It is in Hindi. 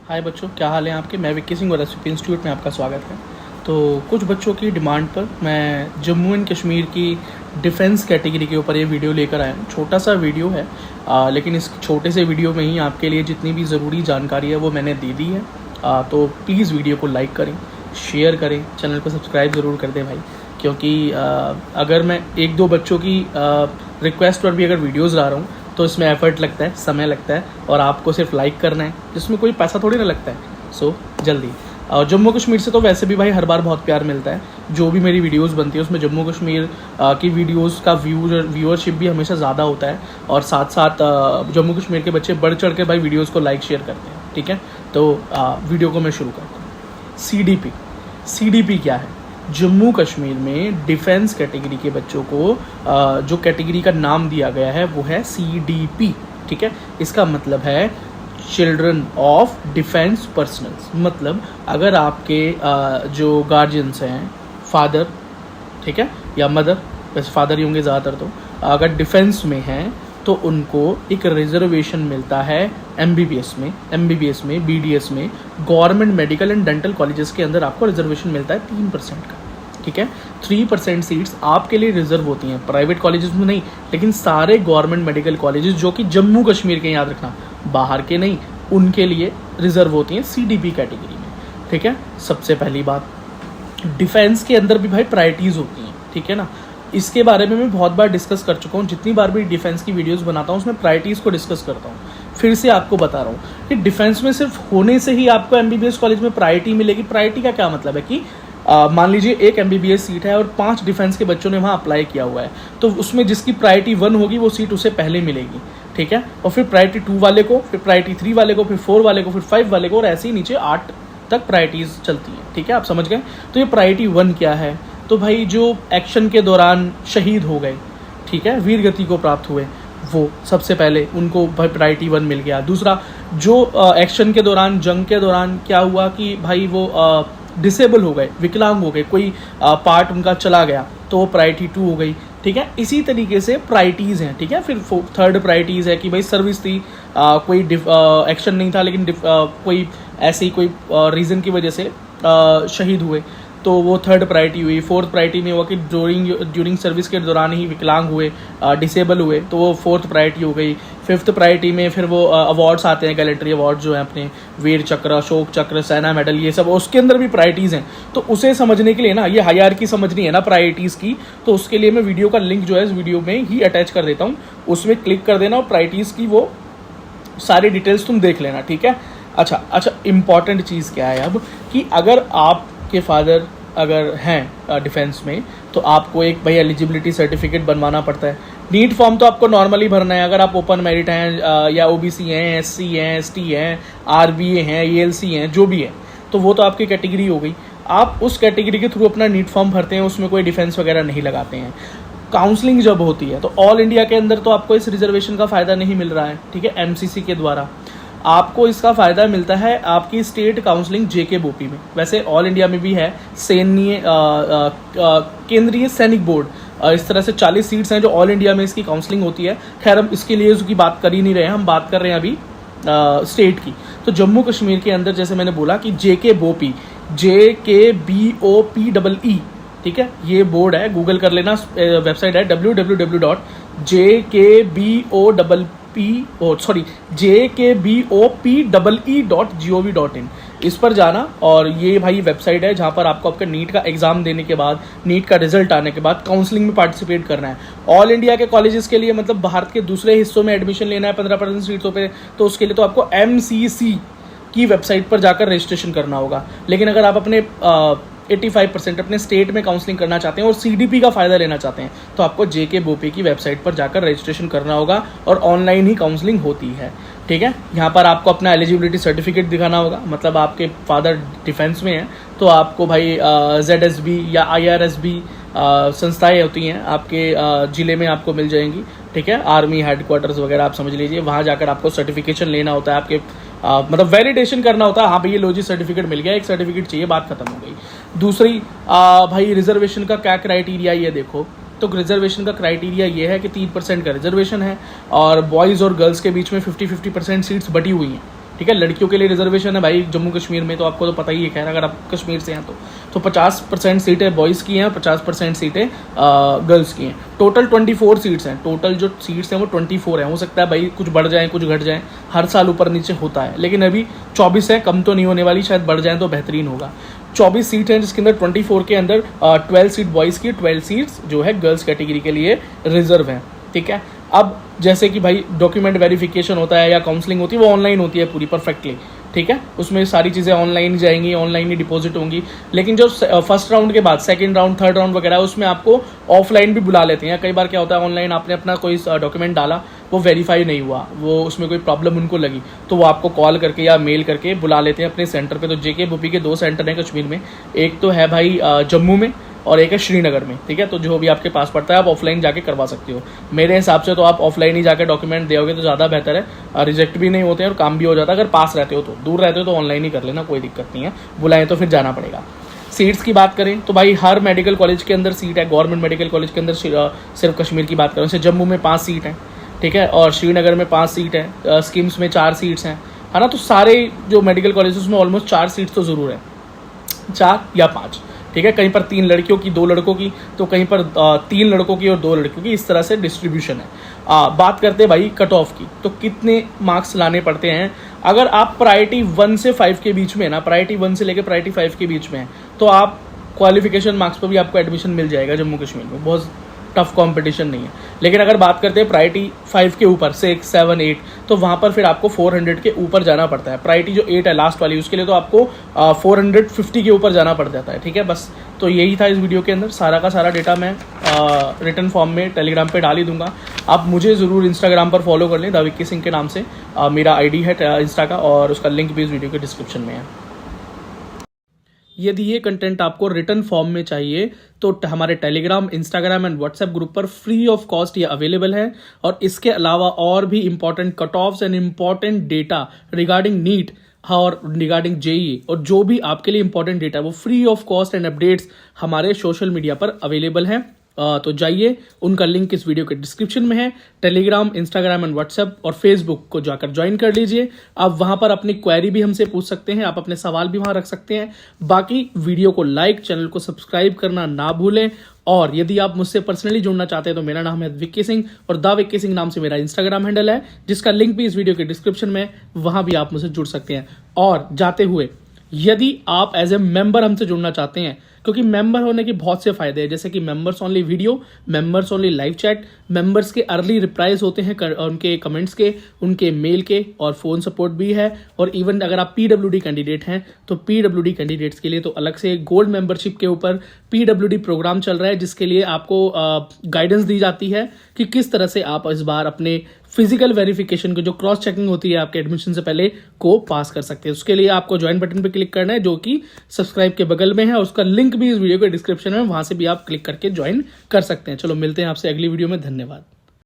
हाय बच्चों, क्या हाल है आपके। मैं विक्की सिंह और रेसिपी इंस्टीट्यूट में आपका स्वागत है। तो कुछ बच्चों की डिमांड पर मैं जम्मू एंड कश्मीर की डिफेंस कैटेगरी के ऊपर ये वीडियो लेकर आया हूँ। छोटा सा वीडियो है, लेकिन इस छोटे से वीडियो में ही आपके लिए जितनी भी ज़रूरी जानकारी है वो मैंने दे दी है। तो प्लीज़ वीडियो को लाइक करें, शेयर करें, चैनल को सब्सक्राइब ज़रूर कर दें भाई, क्योंकि अगर मैं एक दो बच्चों की रिक्वेस्ट पर भी अगर वीडियोज़ ला रहा हूँ तो इसमें एफर्ट लगता है, समय लगता है, और आपको सिर्फ लाइक करना है जिसमें कोई पैसा थोड़ी ना लगता है। सो जल्दी। और जम्मू कश्मीर से तो वैसे भी भाई हर बार बहुत प्यार मिलता है। जो भी मेरी वीडियोस बनती है उसमें जम्मू कश्मीर की वीडियोस का व्यूअरशिप भी हमेशा ज़्यादा होता है, और साथ साथ जम्मू कश्मीर के बच्चे बढ़ चढ़ के भाई वीडियोस को लाइक शेयर करते हैं। ठीक है, तो वीडियो को मैं शुरू करता हूँ। CDP क्या है? जम्मू कश्मीर में डिफेंस कैटेगरी के बच्चों को जो कैटेगरी का नाम दिया गया है वो है CDP। ठीक है, इसका मतलब है चिल्ड्रन ऑफ डिफेंस पर्सनल्स। मतलब अगर आपके जो गार्जियंस हैं, फादर, ठीक है, या मदर, वैसे फादर ही होंगे ज़्यादातर, तो अगर डिफेंस में हैं तो उनको एक रिजर्वेशन मिलता है MBBS में, BDS में, government medical and dental colleges के अंदर आपको रिजर्वेशन मिलता है 3% का। ठीक है, 3% सीट्स आपके लिए रिजर्व होती हैं, प्राइवेट कॉलेजेस में नहीं, लेकिन सारे गवर्नमेंट मेडिकल कॉलेजेस जो कि जम्मू कश्मीर के, याद रखना, बाहर के नहीं, उनके लिए रिजर्व होती हैं CDP कैटेगरी में। ठीक है, सबसे पहली बात, डिफेंस के अंदर भी भाई प्रायोरिटीज़ होती हैं। ठीक है ना, इसके बारे में मैं बहुत बार डिस्कस कर चुका हूँ। जितनी बार भी डिफेंस की वीडियोस बनाता हूँ उसमें प्रायोरिटीज़ को डिस्कस करता हूँ। फिर से आपको बता रहा हूँ कि डिफेंस में सिर्फ होने से ही आपको MBBS कॉलेज में प्रायोरिटी मिलेगी। प्रायोरिटी का क्या मतलब है कि मान लीजिए एक MBBS सीट है और 5 डिफेंस के बच्चों ने वहाँ अप्लाई किया हुआ है, तो उसमें जिसकी प्रायोरिटी 1 होगी वो सीट उसे पहले मिलेगी। ठीक है, और फिर प्रायोरिटी 2 वाले को, फिर प्रायोरिटी 3 वाले को, फिर 4 वाले को, फिर 5 वाले को, और ऐसे ही नीचे 8 तक प्रायोरिटीज़ चलती हैं। ठीक है, आप समझ गए। तो ये प्रायोरिटी 1 क्या है? तो भाई जो एक्शन के दौरान शहीद हो गए, ठीक है, वीर गति को प्राप्त हुए, वो सबसे पहले उनको भाई प्रायोरिटी 1 मिल गया। दूसरा, जो एक्शन के दौरान, जंग के दौरान क्या हुआ कि भाई वो डिसेबल हो गए, विकलांग हो गए, कोई पार्ट उनका चला गया, तो वो प्रायोरिटी 2 हो गई। ठीक है, इसी तरीके से प्रायोरिटीज़ हैं। ठीक है, फिर थर्ड प्रायोरिटीज़ है कि भाई सर्विस थी, कोई एक्शन नहीं था, लेकिन कोई ऐसे ही कोई रीज़न की वजह से शहीद हुए, तो वो थर्ड प्रायोरिटी हुई। फोर्थ प्रायोरिटी में हुआ कि ड्यूरिंग सर्विस के दौरान ही विकलांग हुए, डिसेबल हुए, तो वो फोर्थ प्रायोरिटी हो गई। फिफ्थ प्रायोरिटी में फिर वो अवार्ड्स आते हैं, गैलेंट्री अवार्ड जो है अपने, वीर चक्र, अशोक चक्र, सेना मेडल, ये सब उसके अंदर भी प्रायोरिटीज़ हैं। तो उसे समझने के लिए ना, ये हायरार्की समझनी है ना प्रायोरिटीज़ की, तो उसके लिए मैं वीडियो का लिंक जो है इस वीडियो में ही अटैच कर देता हूँ, उसमें क्लिक कर देना और प्रायोरिटीज़ की वो सारी डिटेल्स तुम देख लेना। ठीक है, अच्छा, इंपॉर्टेंट चीज़ क्या है अब कि अगर आपके फादर अगर हैं डिफेंस में, तो आपको एक भाई एलिजिबिलिटी सर्टिफिकेट बनवाना पड़ता है। नीट फॉर्म तो आपको नॉर्मली भरना है। अगर आप ओपन मेरिट हैं या OBC हैं, SC हैं, ST हैं, RBA हैं, ALC हैं, जो भी है, तो वो तो आपकी कैटेगरी हो गई। आप उस कैटेगरी के थ्रू अपना नीट फॉर्म भरते हैं, उसमें कोई डिफेंस वगैरह नहीं लगाते हैं। काउंसलिंग जब होती है तो ऑल इंडिया के अंदर तो आपको इस रिजर्वेशन का फ़ायदा नहीं मिल रहा है। ठीक है, MCC के द्वारा आपको इसका फ़ायदा मिलता है आपकी स्टेट काउंसलिंग JK बोपी में। वैसे ऑल इंडिया में भी है, केंद्रीय सैनिक बोर्ड, इस तरह से 40 सीट्स हैं जो ऑल इंडिया में इसकी काउंसलिंग होती है। खैर हम इसके लिए उसकी बात कर ही नहीं रहे हैं, हम बात कर रहे हैं अभी स्टेट की। तो जम्मू कश्मीर के अंदर जैसे मैंने बोला कि JK बोपी, JKBOPEE, ठीक है, ये बोर्ड है, गूगल कर लेना, वेबसाइट है www.jkbopee.gov.in। इस पर जाना, और ये भाई वेबसाइट है जहाँ पर आपको आपका नीट का एग्जाम देने के बाद, नीट का रिजल्ट आने के बाद काउंसलिंग में पार्टिसिपेट करना है। ऑल इंडिया के कॉलेजेस के लिए, मतलब भारत के दूसरे हिस्सों में एडमिशन लेना है 15% सीटों पे, तो उसके लिए तो आपको MCC की वेबसाइट पर जाकर रजिस्ट्रेशन करना होगा। लेकिन अगर आप अपने 85% अपने स्टेट में काउंसलिंग करना चाहते हैं और CDP का फ़ायदा लेना चाहते हैं, तो आपको JK बोपी की वेबसाइट पर जाकर रजिस्ट्रेशन करना होगा, और ऑनलाइन ही काउंसलिंग होती है। ठीक है, यहाँ पर आपको अपना एलिजिबिलिटी सर्टिफिकेट दिखाना होगा। मतलब आपके फादर डिफेंस में हैं तो आपको भाई ZSB या IRSB संस्थाएं होती हैं आपके ज़िले में, आपको मिल जाएंगी। ठीक है, आर्मी हेडक्वार्टर्स वगैरह आप समझ लीजिए, वहाँ जाकर आपको सर्टिफिकेशन लेना होता है, आपके मतलब वैलिडेशन करना होता है। हाँ भाई ये लो जी सर्टिफिकेट मिल गया, एक सर्टिफिकेट चाहिए, बात खत्म हो गई। दूसरी भाई रिजर्वेशन का क्या क्राइटेरिया, ये देखो। तो रिजर्वेशन का क्राइटेरिया ये है कि 3% का रिजर्वेशन है, और बॉयज़ और गर्ल्स के बीच में 50-50% सीट्स बटी हुई हैं। ठीक है। लड़कियों के लिए रिजर्वेशन है भाई जम्मू कश्मीर में, तो आपको तो पता ही है, खैर अगर आप कश्मीर से हैं तो 50% सीटें बॉयज़ की हैं, 50% सीटें गर्ल्स की हैं। टोटल 24 सीट्स हैं, टोटल जो सीट्स हैं वो 24 हैं। हो सकता है भाई कुछ बढ़ जाएँ कुछ घट जाएँ, हर साल ऊपर नीचे होता है, लेकिन अभी 24 है, कम तो नहीं होने वाली, शायद बढ़ जाएँ तो बेहतरीन होगा। 24 सीट हैं जिसके अंदर 24 के अंदर 12 सीट बॉयज़ की, 12 सीट्स जो है गर्ल्स कैटेगरी के लिए रिजर्व हैं, ठीक है। अब जैसे कि भाई डॉक्यूमेंट वेरिफिकेशन होता है या काउंसलिंग होती है, वो ऑनलाइन होती है पूरी परफेक्टली, ठीक है। उसमें सारी चीज़ें ऑनलाइन जाएंगी, ऑनलाइन ही डिपॉजिट होंगी। लेकिन जो फर्स्ट राउंड के बाद सेकंड राउंड थर्ड राउंड वगैरह है, उसमें आपको ऑफलाइन भी बुला लेते हैं। कई बार क्या होता है, ऑनलाइन आपने अपना कोई डॉक्यूमेंट डाला, वो वेरीफाई नहीं हुआ, वो उसमें कोई प्रॉब्लम उनको लगी, तो वो आपको कॉल करके या मेल करके बुला लेते हैं अपने सेंटर पे। तो JKBOP के 2 सेंटर हैं कश्मीर में, एक तो है भाई जम्मू में और एक है श्रीनगर में, ठीक है। तो जो भी आपके पास पड़ता है आप ऑफलाइन जाके करवा सकते हो। मेरे हिसाब से तो आप ऑफलाइन ही जाके डॉक्यूमेंट दोगे तो ज़्यादा बेहतर है, रिजेक्ट भी नहीं होते हैं और काम भी हो जाता है। अगर पास रहते हो तो, दूर रहते हो तो ऑनलाइन ही कर लेना, कोई दिक्कत नहीं है, बुलाएं तो फिर जाना पड़ेगा। सीट्स की बात करें तो भाई हर मेडिकल कॉलेज के अंदर सीट है, गवर्नमेंट मेडिकल कॉलेज के अंदर सिर्फ कश्मीर की बात करें, जैसे जम्मू में 5 सीट हैं, ठीक है, और श्रीनगर में 5 सीट है, स्कीम्स में 4 सीट्स हैं, है ना। तो सारे जो मेडिकल कॉलेज उसमें ऑलमोस्ट 4 सीट्स तो ज़रूर है, 4 या 5, ठीक है। कहीं पर 3 लड़कियों की 2 लड़कों की, तो कहीं पर 3 लड़कों की और 2 लड़कियों की, इस तरह से डिस्ट्रीब्यूशन है। बात करते हैं भाई कट ऑफ की, तो कितने मार्क्स लाने पड़ते हैं। अगर आप प्रायोरिटी 1 से 5 के बीच में है ना, प्रायोरिटी 1 से लेकर प्रायोरिटी 5 के बीच में है, तो आप क्वालिफिकेशन मार्क्स पर भी आपको एडमिशन मिल जाएगा जम्मू कश्मीर में, बहुत टफ कंपटीशन नहीं है। लेकिन अगर बात करते हैं प्रायोरिटी 5 के ऊपर 6, 7, 8, तो वहाँ पर फिर आपको 400 के ऊपर जाना पड़ता है। प्रायोरिटी जो 8 है लास्ट वाली, उसके लिए तो आपको 450 के ऊपर जाना पड़ जाता है, ठीक है। बस तो यही था इस वीडियो के अंदर, सारा का सारा डेटा मैं रिटन फॉर्म में टेलीग्राम पे डाल ही दूंगा। आप मुझे ज़रूर इंस्टाग्राम पर फॉलो कर लें, द विक्की सिंह के नाम से मेरा ID है इंस्टा का, और उसका लिंक भी इस वीडियो के डिस्क्रिप्शन में है। यदि ये कंटेंट आपको रिटन फॉर्म में चाहिए तो हमारे Telegram, Instagram and WhatsApp group पर फ्री ऑफ कॉस्ट ये अवेलेबल है। और इसके अलावा और भी important cut offs and important data regarding NEET और रिगार्डिंग JEE और जो भी आपके लिए इंपॉर्टेंट डेटा है वो free of cost and updates हमारे सोशल मीडिया पर अवेलेबल है। तो जाइए, उनका लिंक इस वीडियो के डिस्क्रिप्शन में है। टेलीग्राम, इंस्टाग्राम एंड व्हाट्सएप और फेसबुक को जाकर ज्वाइन कर लीजिए। आप वहां पर अपनी क्वेरी भी हमसे पूछ सकते हैं, आप अपने सवाल भी वहां रख सकते हैं। बाकी वीडियो को लाइक, चैनल को सब्सक्राइब करना ना भूलें। और यदि आप मुझसे पर्सनली जुड़ना चाहते हैं तो मेरा नाम है विक्की सिंह और द विक्की सिंह नाम से मेरा इंस्टाग्राम हैंडल है, जिसका लिंक भी इस वीडियो के डिस्क्रिप्शन में, वहां भी आप मुझसे जुड़ सकते हैं। और जाते हुए, यदि आप एज ए मेंबर हमसे जुड़ना चाहते हैं, क्योंकि मेंबर होने के बहुत से फायदे हैं, जैसे कि members only video, members only live chat, members के अर्ली रिप्लाईज होते हैं उनके कमेंट्स के, उनके मेल के, और फोन सपोर्ट भी है। और इवन अगर आप PWD कैंडिडेट हैं तो PWD कैंडिडेट्स के लिए तो अलग से गोल्ड मेंबरशिप के ऊपर PWD प्रोग्राम चल रहा है, जिसके लिए आपको गाइडेंस दी जाती है कि किस तरह से आप इस बार अपने फिजिकल वेरिफिकेशन को, जो क्रॉस चेकिंग होती है आपके एडमिशन से पहले, को पास कर सकते हैं। उसके लिए आपको ज्वाइन बटन पर क्लिक करना है, जो कि सब्सक्राइब के बगल में है। उसका लिंक भी इस वीडियो के डिस्क्रिप्शन में, वहां से भी आप क्लिक करके ज्वाइन कर सकते हैं। चलो मिलते हैं आपसे अगली वीडियो में, धन्यवाद।